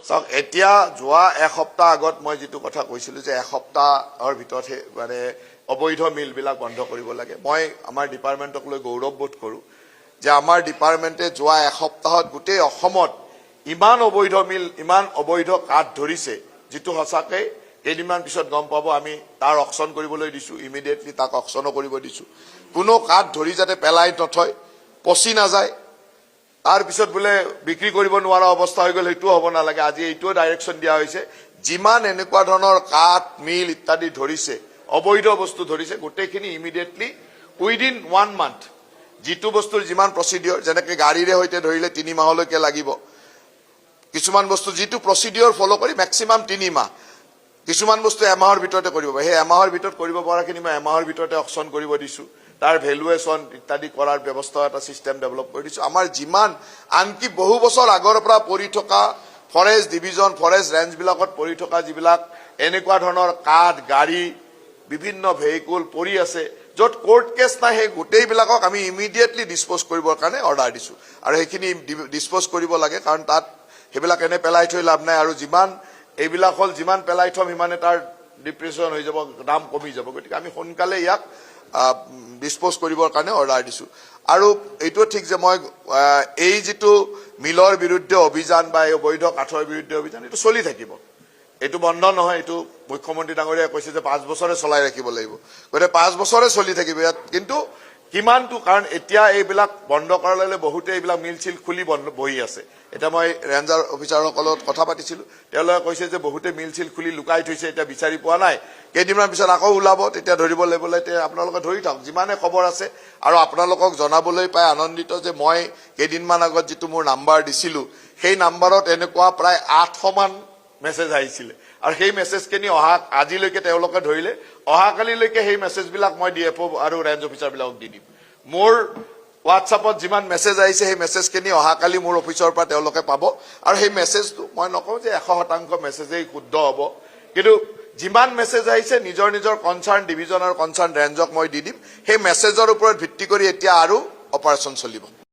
চাওক এতিয়া যোৱা এসপ্তাহ আগত মই যেটো কথা কৈছিলো যে এসপ্তাহৰ ভিতৰত মানে অবৈধ মিলবিলাক বন্ধ কৰিব লাগে মই আমাৰ ডিপাৰ্টমেণ্টক লৈ গৌৰৱবোধ কৰো যে আমাৰ ডিপাৰ্টমেণ্টে যোৱা এসপ্তাহত গোটেই অসমত ইমান অবৈধ মিল ইমান অবৈধ কাঠ ধৰিছে যেটো হসাকে কেইদিনমান পিছত গম পাব আমি তাৰ অকশন কৰিবলৈ দিছো ইমিডিয়েটলি তাক অকশনো কৰিব দিছো কোনো কাঠ ধৰি যাতে পেলাই নথয় পচি নাযায় তাৰ পিছত বলে বিক্ৰী কৰিব নোৱাৰা অৱস্থা হৈ গল হেতু হ'ব না লাগে আজি এইটো ডাইৰেকশন দিয়া হৈছে যিমান এনেকুৱা ধৰণৰ কাঠ মিল ইত্যাদি ধৰিছে অবৈধ বস্তু ধৰিছে গোটেইখিনি ইমিডিয়েটলি উইদিন 1 মান্থ যেটো বস্তুৰ যিমান প্ৰসিডিউৰ যেনেকৈ গাড়ীৰে হৈতে ধৰিলে 3 মাহলৈকে লাগিব কিছুমান বস্তু যেটো প্ৰসিডিউৰ ফলো কৰি ম্যাক্সিমাম 3 মাহ কিছুমান বস্তু এমাহৰ ভিতৰতে কৰিব হে এমাহৰ ভিতৰত কৰিব পৰাখিনি মই এমাহৰ ভিতৰতে অকশন কৰিব দিছো তাৰ ভ্যালুৱেশন ইত্যাদি কৰাৰ ব্যৱস্থা এটা সিস্টেম ডেভেলপ কৰি দিছো আমাৰ যিমান আনকি বহু বছৰ আগৰ পৰা পৰি থকা ফৰেষ্ট ডিভিজন ফৰেষ্ট ৰেঞ্জ বিলাকত পৰি থকা যিবিলাক এনেকুৱা ধৰণৰ কাঠ গাড়ী বিভিন্ন ভেহিকল পৰি আছে যত কোৰ্ট কেছ নাই হে গোটেই বিলাকক আমি ইমিডিয়েটলি ডিসপোজ কৰিবৰ কাৰণে অৰ্ডাৰ দিছো আৰু হেখিনি ডিসপোজ কৰিব লাগে কাৰণ তাত হেবিলাক এনে পেলাই থৈ লাভ নাই আৰু যিমান এইবিলাক হল যিমান পেলাই থম হিমানে তাৰ ডিপ্ৰেছন হৈ যাব দাম কমি যাব গতিকে আমি সোনকালে ইয়াক ডিসপোজ কৰিবৰ কাৰণে অৰ্ডাৰ দিছো আৰু এইটো ঠিক যে মই এই যেটো মিলৰ বিৰুদ্ধে অভিযান বা অবৈধ কাঠৰ বিৰুদ্ধে অভিযান এটো চলি থাকিব এটো বন্ধ নহয় এটো মুখ্যমন্ত্ৰী ডাঙৰীয়া কৈছে যে 5 বছৰে চলাই ৰাখিব লাগিব গতে 5 বছৰে চলি থাকিব কিন্তু কিমানটো কাৰণ এতিয়া এইবিলাক বন্ধ কৰালে বহুতে এইবিলাক মিল ছিল খুলি বহি আছে এটা মই ৰেঞ্জাৰ অফিচাৰসকলত কথা পাতিছিলো তেওঁলোকে কৈছে যে বহুতে মিল ছিল খুলি লুকাই থৈছে এটা বিচাৰি পোৱা নাই কেইদিনমান পিছত আকৌ ওলাব তেতিয়া ধৰিব লেবলে আপোনালোকে ধৰি থাকক যিমানে খবৰ আছে আৰু আপোনালোকক জনাবলৈ পাই আনন্দিত যে মই কেইদিনমান আগত যেটো মোৰ নাম্বাৰ দিছিলো সেই নাম্বাৰত এনেকুৱা প্ৰায় 800 মান মেছেজ আহিছিল আৰু সেই মেছেজ কেনি অহা আজিলৈকে তেওঁলোকে ধৰিলে অহাকালিলৈকে সেই মেছেজ বিলাক মই ডিএফও আৰু ৰেঞ্জ অফিচাৰ বিলাকক দি দিম মোৰ হোৱাটছআপত যিমান মেছেজ আহিছে সেই মেছেজ কেনি অহাকালি মোৰ অফিচৰ পৰা তেওঁলোকে পাব আৰু সেই মেছেজটো মই নকওঁ যে 100% মেছেজেই শুদ্ধ হ'ব কিন্তু যিমান মেছেজ আহিছে নিজৰ নিজৰ কনসাৰ্ন ডিভিজন আৰু কনসাৰ্ন ৰেঞ্জক মই দি দিম সেই মেছেজৰ ওপৰত ভিত্তি কৰি এতিয়া আৰু অপাৰেচন চলিব